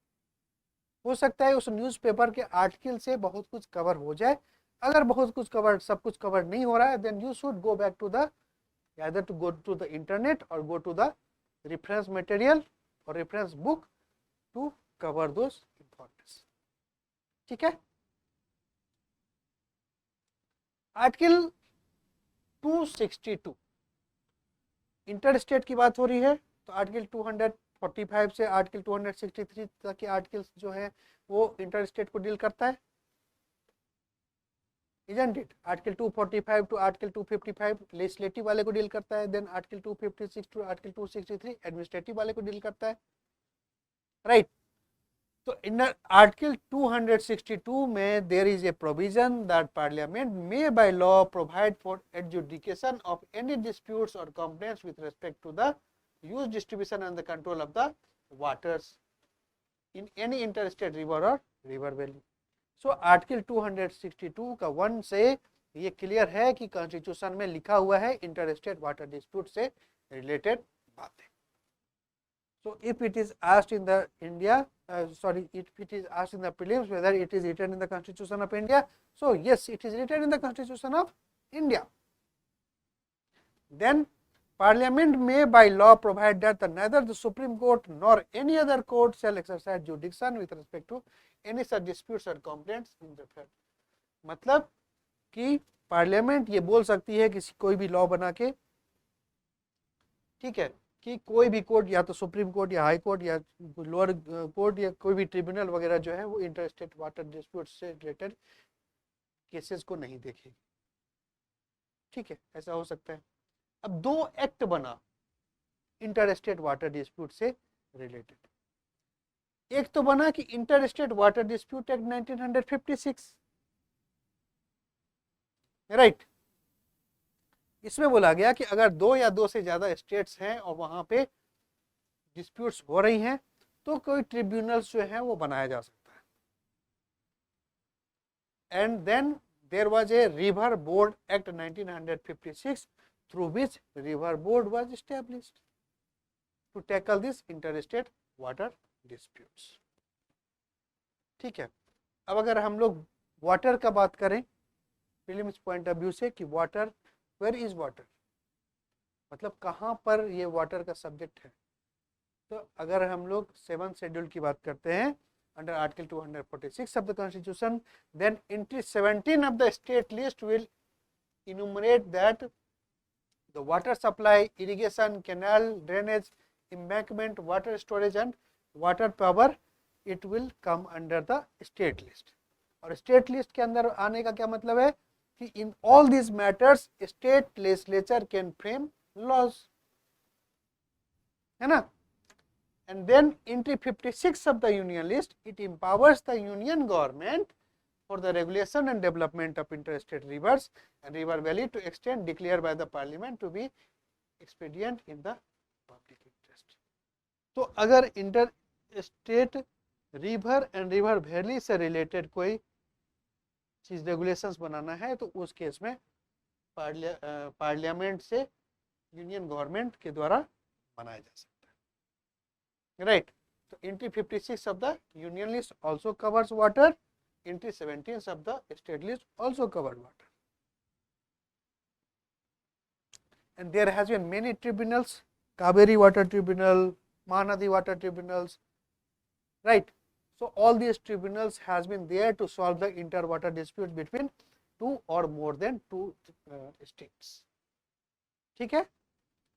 हो सकता है उस newspaper के article से बहुत कुछ cover हो जाए, अगर बहुत कुछ कवर सब कुछ कवर नहीं हो रहा है then you should go back to the either to go to the internet or go to the reference material or reference book to cover those information, ठीक है। आर्टिकल 262 इंटरस्टेट की बात हो रही है, तो आर्टिकल 245 से आर्टिकल 263 तक के आर्टिकल्स जो है वो इंटरस्टेट को डील करता है, isn't it? Article 245 to article 255 legislative वाले को डील करता है, then article 256 to article 263 administrative वाले को डील करता है, राइट। तो इन आर्टिकल 262 में there is a provision that parliament may by law provide for adjudication of any disputes or complaints with respect to the use, distribution and the control of the waters in any interstate river or river valley. So article 262 का 1 से ये clear है कि constitution में लिखा हुआ है interstate water dispute से रिलेटेड बातें। So if it is asked in the India if it is asked in the prelims whether it is written in the Constitution of India, so yes, it is written in the Constitution of India. Then Parliament may by law provide that neither the Supreme Court nor any other court shall exercise jurisdiction with respect to any such disputes or complaints in the fact। मतलब कि parliament ये बोल सकती है किसी कोई भी law बना के, ठीक है, कि कोई भी कोर्ट या तो सुप्रीम कोर्ट या हाई कोर्ट या लोअर कोर्ट या कोई भी ट्रिब्यूनल वगैरह जो है वो इंटरस्टेट वाटर डिस्प्यूट से रिलेटेड केसेस को नहीं देखेगी, ठीक है, ऐसा हो सकता है। अब 2 एक्ट बना इंटरस्टेट वाटर डिस्प्यूट से रिलेटेड, एक तो बना कि interstate water dispute act 1956, right. इसमें बोला गया कि अगर 2 या 2 से ज्यादा स्टेट्स हैं और वहां पे डिस्प्यूट्स हो रही हैं तो कोई ट्रिब्यूनल्स जो है वो बनाया जा सकता है। And then there was a river board act 1956 through which river board was established to tackle this interstate water disputes, ठीक है। अब अगर हम लोग वाटर का बात करें प्रीलिम्स पॉइंट ऑफ व्यू से कि वाटर, वेयर इज वाटर, मतलब कहाँ पर ये वाटर का सब्जेक्ट है, तो अगर हम लोग 7th शेड्यूल की बात करते हैं under article 246 of the constitution, then entry 17 of the state list will enumerate that the water supply, irrigation, canal, drainage, embankment, water storage and water power, it will come under the state list. और state list के अंदर आने का क्या मतलब है कि in all these matters state legislature can frame laws, है ना. And then entry 56 of the union list, it empowers the union government for the regulation and development of interstate rivers and river valley to extent declared by the parliament to be expedient in the public interest. तो अगर interstate river and river valley से related कोई चीज regulations बनाना है तो उस case में parliament से यूनियन गवर्नमेंट के द्वारा बनाया जा सकता है, राइट. तो entry 56 of the union list also covers water, entry 17 of the state list also covered water. And there has been many tribunals, Kaveri water tribunal, Mahanadi water tribunals, right. So all these tribunals has been there to solve the interwater dispute between two or more than two states. ठीक है.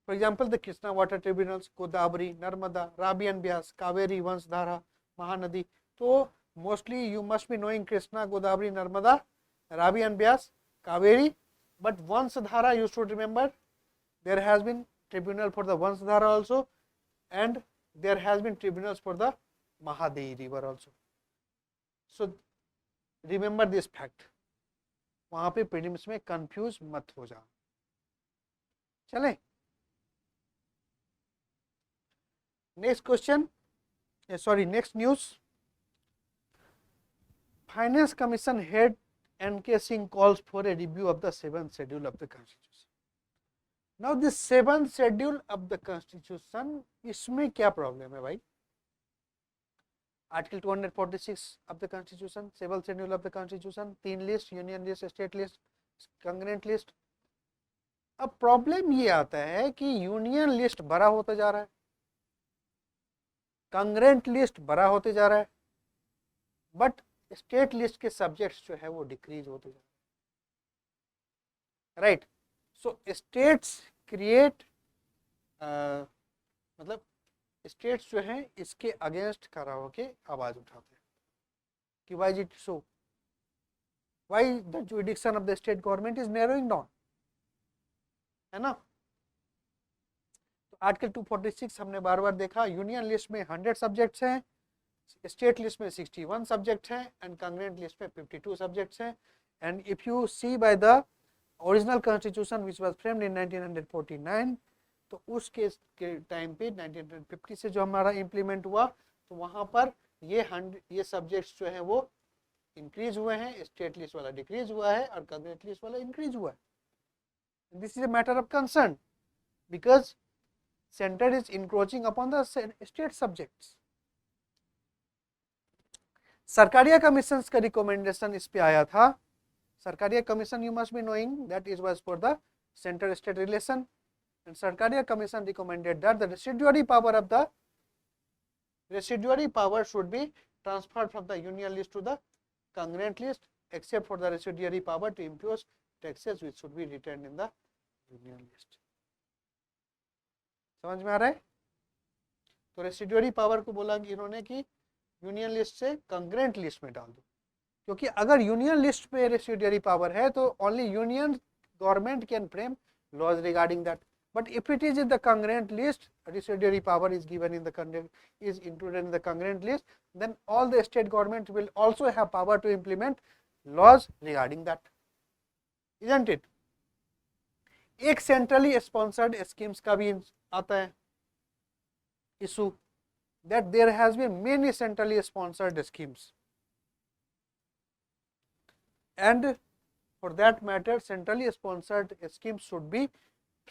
For example, the Krishna water tribunals, Godavari, Narmada, Ravi and Byas, Kaveri, Vansdhara, Mahanadi. So mostly you must be knowing Krishna, Godavari, Narmada, Ravi and Byas, Kaveri. But Vansdhara you should remember, there has been tribunal for the Vansdhara also, and there has been tribunals for the Mahadevi river also. So remember this fact. वहां पे prelims में confuse मत हो जाओ. चले next question, sorry next news. Finance commission head N.K. Singh calls for a review of the 7th schedule of the constitution. Now this 7th schedule of the constitution, इसमें क्या problem है भाई? Article 246 of the constitution, 7th schedule of the constitution, 3 list, union list, state list, congruent list. अब problem ये आता है कि union list बड़ा होता जा रहा है, कंग्रेंट लिस्ट बड़ा होते जा रहा है, बट स्टेट लिस्ट के सब्जेक्ट्स जो है वो डिक्रीज होते जा रहे हैं, राइट. सो स्टेट्स क्रिएट, मतलब स्टेट्स जो हैं इसके अगेंस्ट खड़ा होके आवाज उठाते हैं कि why it so, why the jurisdiction of the state government is narrowing down, है ना. तो आर्टिकल 246 हमने बार बार देखा. यूनियन लिस्ट में 100 सब्जेक्ट्स हैं, स्टेट लिस्ट में 61 सब्जेक्ट हैं एंड कंग्रेंट लिस्ट में 52 सब्जेक्ट्स हैं. And if you see by the original constitution which was framed in 1949, तो उस केस के टाइम पे 1950 से जो हमारा इम्प्लीमेंट हुआ तो वहां पर ये सब्जेक्ट्स जो है वो इंक्रीज हुए हैं, स्टेट लिस्ट वाला डिक्रीज हुआ है और कंग्रेंट लिस्ट वाला इंक्रीज हुआ है. This is a matter of concern because centre is encroaching upon the state subjects. Sarkaria commission का रिकमेंडेशन इस पे आया था. Sarkaria commission you must be knowing that is was for the centre state relation. And Sarkaria Commission recommended that the residuary power should be transferred from the union list to the congruent list, except for the residuary power to impose taxes which should be retained in the union list. समझ में आ रहा है? तो residuary power को बोला कि इन्होंने कि यूनियन लिस्ट से कंग्रेंट लिस्ट में डाल दो, क्योंकि अगर यूनियन लिस्ट पे रेसिडुअरी पावर है तो only union government can frame laws regarding that. But if it is in the congruent list, residuary power is given in the is included in the congruent list, then all the state government will also have power to implement laws regarding that, isn't it? एक centrally sponsored schemes का भी आता है issue, that there has been many centrally sponsored schemes, and for that matter centrally sponsored schemes should be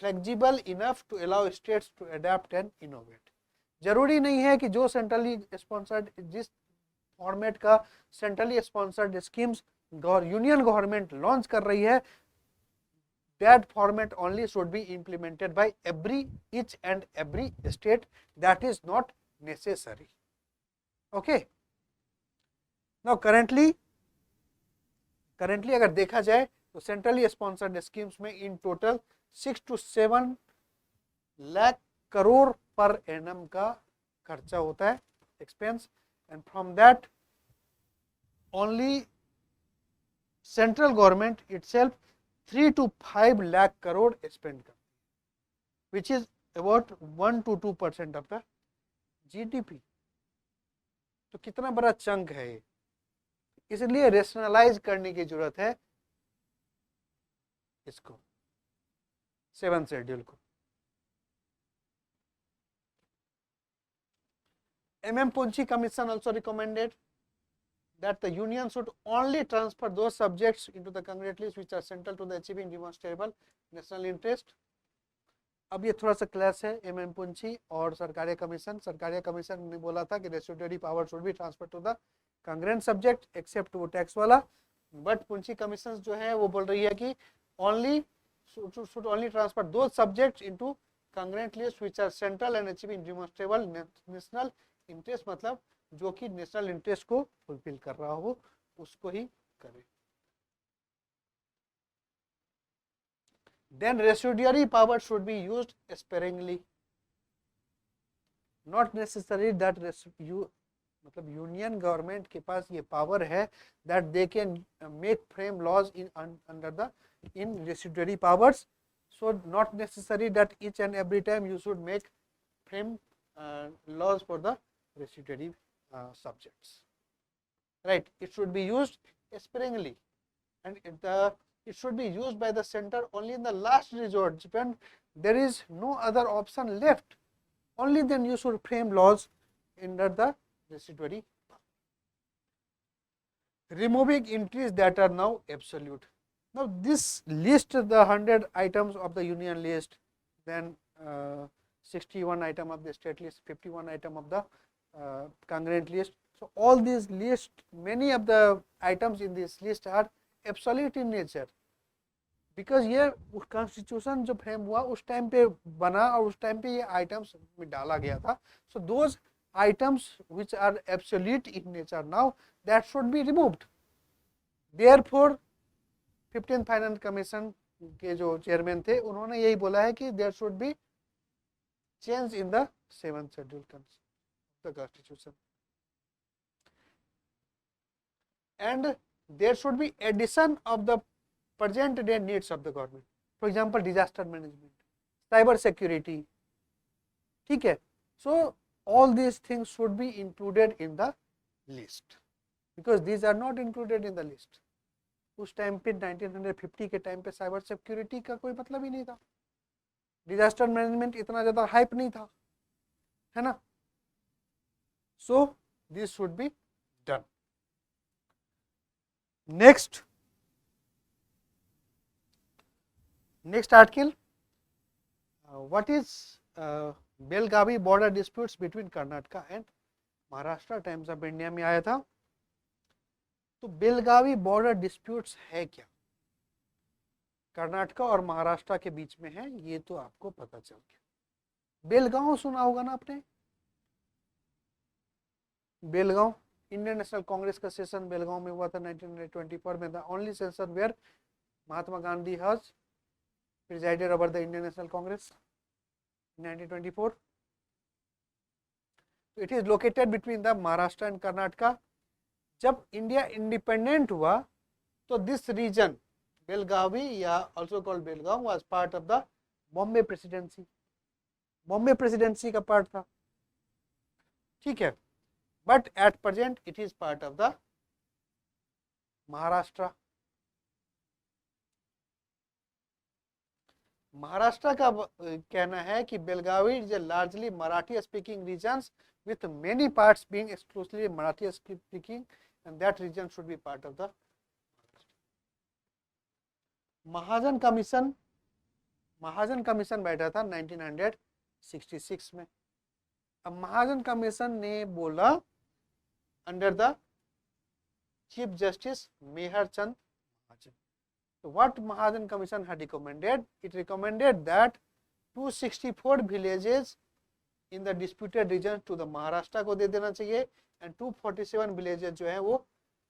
flexible enough to allow states to adapt and innovate. जरूरी नहीं है कि जो सेंट्रली स्पॉन्सर्ड, जिस फॉर्मेट का centrally sponsored schemes union government launch कर रही है, that format only should be implemented by each and every state. That is not necessary. Okay. Now currently अगर देखा जाए तो सेंट्रली स्पॉन्सर्ड स्कीम्स में in total 6 to 7 lakh crore per annum का खर्चा होता है, expense, and from that only central government itself 3 to 5 lakh crore spend करती है, which is about 1 to 2% of the GDP. तो कितना बड़ा चंक है ये, इसलिए रेशनलाइज करने की जरूरत है इसको, 7th शेड्यूल को। MM Ponchi Commission also recommended that the union should only transfer those subjects into the congruent list which are central to the achieving demonstrable national interest। अब ये थोड़ा सा क्लैश है MM Ponchi और Sarkaria commission. Sarkaria commission ने बोला था कि restitutory power should be transferred to the congruent subject except वो टैक्स वाला, बट पुंची कमीशन जो है वो बोल रही है कि only should only transfer those subjects into congruent list which are central and achieving demonstrable national interest, मतलब जो कि नेशनल इंटरेस्ट को फुलफिल कर रहा हो उसको ही करे। Then residuary power should be used sparingly, not necessary that मतलब यूनियन गवर्नमेंट के पास ये पावर है that they can make frame laws in under the in residuary powers, so not necessary that each and every time you should make frame laws for the residuary subjects, right? It should be used sparingly, and it should be used by the center only in the last resort when there is no other option left, only then you should frame laws under the residuary power. Removing entries that are now absolute. Now this list, the 100 items of the union list, then 61 item of the state list, 51 item of the congruent list. So all these list, many of the items in this list are absolute in nature, because ये constitution जो frame हुआ उस time पे बना और उस time पे ये आइटम्स में डाला गया था। So those items which are absolute in nature now, that should be removed. Therefore 15th finance commission के जो चेयरमैन थे उन्होंने यही बोला है कि there should be change in the 7th schedule of the constitution, and there should be addition of the present day needs of the government, for example disaster management, cyber security, ठीक है। So all these things should be included in the list, because these are not included in the list. उस time पे 1950 के time पे cyber security का कोई मतलब ही नहीं था, डिजास्टर मैनेजमेंट इतना ज्यादा हाइप नहीं था, है ना। सो this should be done. Next article, what is Belagavi border disputes between Karnataka and Maharashtra, times of India में आया था। तो बेलगावी बॉर्डर डिस्प्यूट्स है क्या, कर्नाटका और महाराष्ट्र के बीच में है, ये तो आपको पता चल गया। बेलगांव सुना होगा ना आपने, बेलगांव इंडियन नेशनल कांग्रेस का सेशन बेलगांव में हुआ था 1924 में, the only session where Mahatma Gandhi has presided over the Indian National Congress 1924. It is located between the Maharashtra and Karnataka. जब इंडिया इंडिपेंडेंट हुआ तो दिस रीजन बेलगावी या also called Belgaum was part of the Bombay presidency, Bombay presidency का पार्ट था, ठीक है। But at present it is part of the Maharashtra. Maharashtra का कहना है कि Belagavi is largely Marathi speaking region with many parts being exclusively Marathi speaking, and that region should be part of the Mahajan commission बैठा था 1966 में। अब महाजन कमीशन ने बोला under the chief justice Mehar Chand Mahajan. So what Mahajan Commission had recommended? It recommended that 264 villages in the disputed regions to the Maharashtra को दे देना चाहिए and 247 villages जो है वो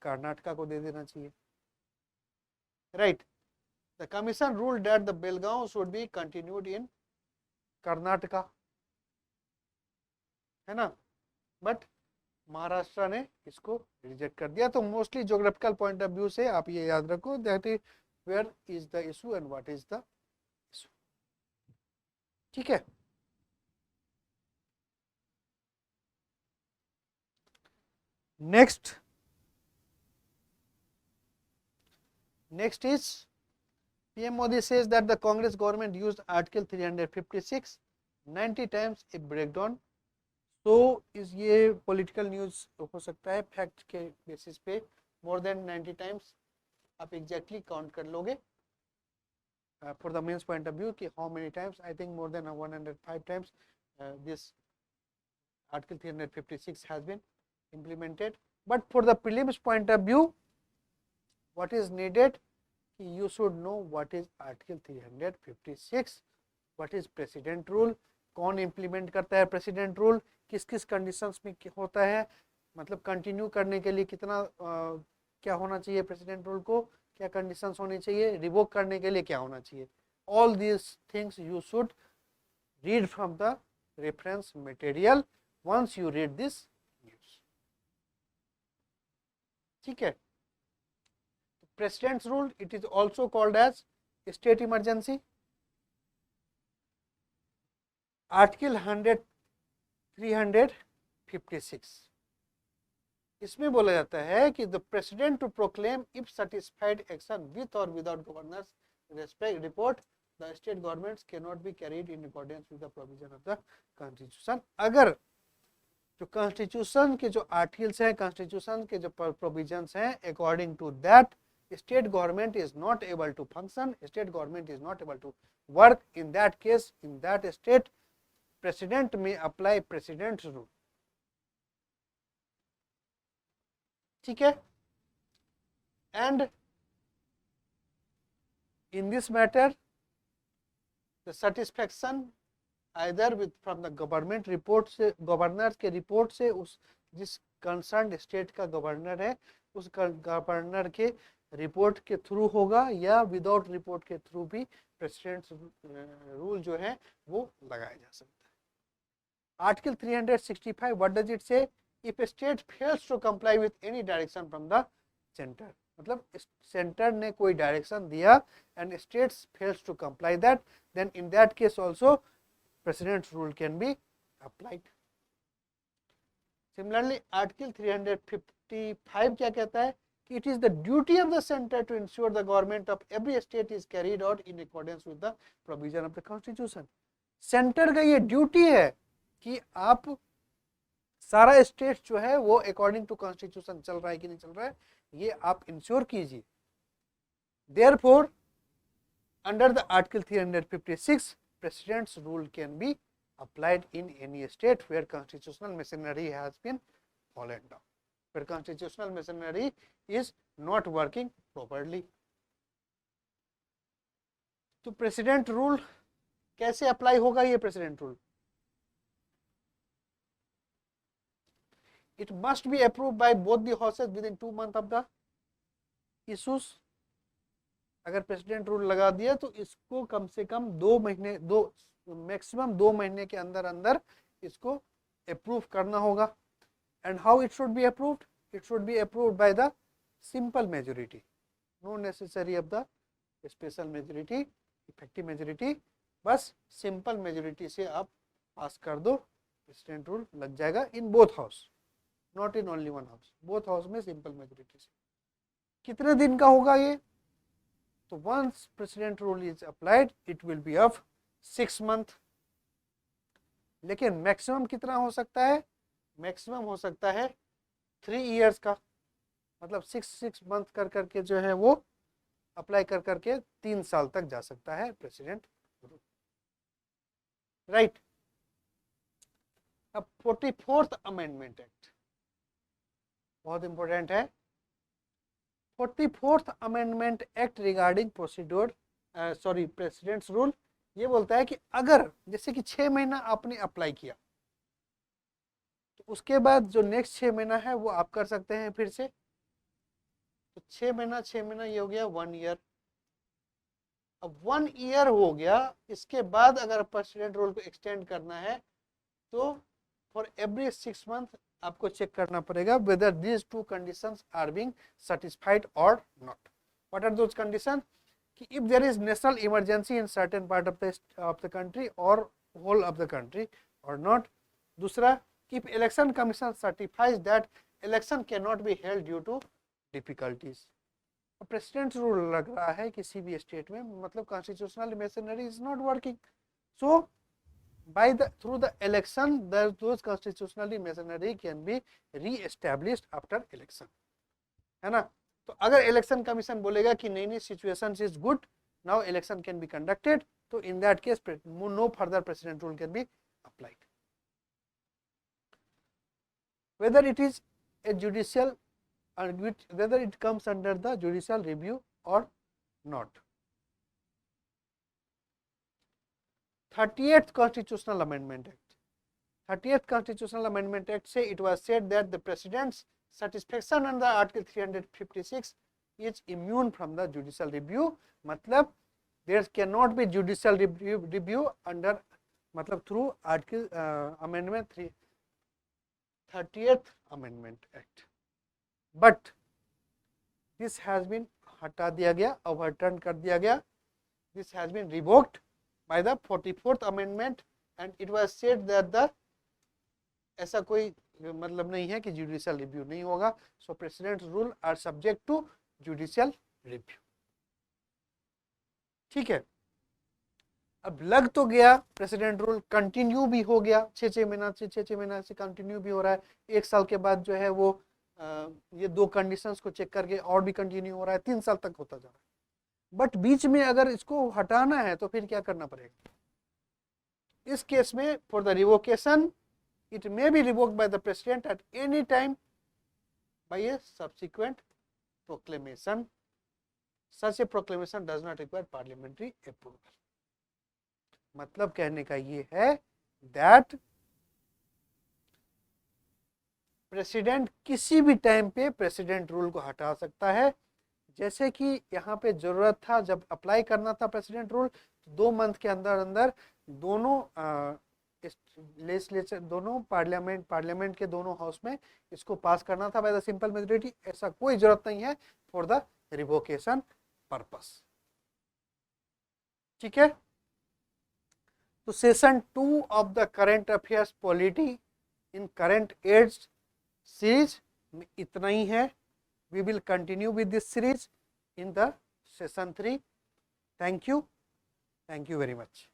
कर्नाटका को दे देना चाहिए, right? The commission ruled that the Belgaum should be continued in Karnataka, है ना, बट महाराष्ट्र ने इसको रिजेक्ट कर दिया। तो mostly geographical point of view से आप ये याद रखो that is where is the issue and what is the issue. ठीक है, next is PM Modi says that the Congress government used Article 356 90 times, a breakdown। तो इस ये पॉलिटिकल न्यूज हो सकता है, फैक्ट के बेसिस पे मोर देन 90 टाइम्स आप एग्जैक्टली काउंट कर लोगे for the mains point of view कि how many times, I think more than 105 times this article 356 has been implemented। but for the prelims point of view what is needed, you should know what is article 356, what is president rule, कौन implement करता है president rule, किस किस conditions में होता है, मतलब continue करने के लिए कितना क्या होना चाहिए प्रेसिडेंट रूल को, क्या कंडीशंस होनी चाहिए, रिवोक करने के लिए क्या होना चाहिए। All these things you should read from the reference material once you read this news. ठीक है, president's rule, it is also called as state emergency. Article 356 इसमें बोला जाता है कि the president to proclaim if satisfied action with or without governor's respect report the state governments can not be carried in accordance with the provision of the constitution. अगर जो constitution के जो articles हैं, कॉन्स्टिट्यूशन के जो provisions हैं, according to that state government is not able to function, state government is not able to work, in that case, in that state, president may apply president's rule। ठीक है, and in this matter the satisfaction either with from the government report से, governor के report से, उस जिस concern state का governor है उस गवर्नर के रिपोर्ट के थ्रू होगा, या विदाउट रिपोर्ट के थ्रू भी प्रेसिडेंट रूल जो है वो लगाया जा सकता है। Article 365 what does it say, if a state fails to comply with any direction from the centre, मतलब सेंटर ने कोई डायरेक्शन दिया and states fails to comply that, then in that case also president rule can be applied. Similarly article 355 क्या कहता है कि it is the duty of the center to ensure the government of every state is carried out in accordance with the provision of the constitution। Centre का ये duty है कि आप सारा स्टेट जो है वो अकॉर्डिंग टू कॉन्स्टिट्यूशन चल रहा है कि नहीं चल रहा है, ये आप इंश्योर कीजिए। Therefore, under the article 356 president's rule can be applied in any state where constitutional machinery has been fallen down, where constitutional machinery is not working properly। तो प्रेसिडेंट रूल कैसे अप्लाई होगा, ये president rule it must be approved by both the houses with in 2 months of the issues. अगर president rule लगा दिया तो इसको कम से कम 2 महीने, मैक्सिमम 2 महीने के अंदर अंदर इसको अप्रूव करना होगा। And how it should be approved? It should be approved by the simple majority, no necessary of the special majority, effective majority, बस simple majority से आप पास कर दो, प्रेसिडेंट रूल लग जाएगा in both house, not in only one house, both house में simple majority से। कितने दिन का होगा ये, तो once president rule is applied it will be of 6 months, लेकिन मैक्सिमम कितना हो सकता है, मैक्सिमम हो सकता है 3 years का, मतलब 6 month कर करके जो है वो अप्लाई कर करके 3 साल तक जा सकता है प्रेसिडेंट रूल। राइट, अब 44th अमेंडमेंट एक्ट बहुत इंपॉर्टेंट है। 44th amendment act regarding procedure presidents rule, ये बोलता है कि अगर जैसे कि 6 महीना आपने अप्लाई किया तो उसके बाद जो नेक्स्ट 6 महीना है वो आप कर सकते हैं फिर से। तो 6 महीना ये हो गया 1 year। अब 1 ईयर हो गया, इसके बाद अगर प्रेसिडेंट रूल को एक्सटेंड करना है तो फॉर एवरी 6 मंथ आपको चेक करना पड़ेगा whether these two conditions are being satisfied और not. What are those condition? कि if there is national emergency in certain part of the country or whole of the country or not. दूसरा, if election commission certifies that election cannot be held due to difficulties. President rule लग रहा है किसी भी state में, मतलब constitutional masonry is not working, so by the through the election those constitutionally machinery can be re-established after election, है ना. तो अगर इलेक्शन कमीशन बोलेगा कि नहीं नहीं situation is good, now election can be conducted, तो in that case no further president rule can be applied. Whether it is a judicial whether it comes under the judicial review or not. 38th Constitutional Amendment Act. 30th Constitutional Amendment Act say it was said that the President's satisfaction under Article 356 is immune from the judicial review. मतलब there cannot be judicial review under मतलब through Article Amendment 30th Amendment Act. But this has been हटा दिया गया, overturn कर दिया गया. This has been revoked by the 44th Amendment and it was said that the ऐसा कोई मतलब नहीं है कि जुडिशियल रिव्यू नहीं होगा. So president rule are subject to judicial review. ठीक है. अब लग तो गया प्रेसिडेंट रूल कंटिन्यू भी हो गया, 6-6 महीना से कंटिन्यू भी हो रहा है. 1 साल के बाद जो है वो ये 2 कंडीशंस को चेक करके और भी कंटिन्यू हो रहा है, 3 साल तक होता जा रहा है. बट बीच में अगर इसको हटाना है तो फिर क्या करना पड़ेगा? इस केस में for the revocation it may be revoked by the president at any time by a subsequent proclamation. Such a proclamation does not require parliamentary approval. मतलब कहने का ये है that प्रेसिडेंट किसी भी टाइम पे प्रेसिडेंट रूल को हटा सकता है. जैसे कि यहाँ पे जरूरत था जब अप्लाई करना था प्रेसिडेंट रूल, 2 मंथ के अंदर अंदर दोनों लेजिस्लेचर, दोनों पार्लियामेंट के दोनों हाउस में इसको पास करना था बाय द सिंपल मेजॉरिटी. ऐसा कोई जरूरत नहीं है फॉर द रिवोकेशन पर्पस. ठीक है. तो session 2 of the current affairs polity in current age series में इतना ही है. We will continue with this series in the session 3. Thank you very much.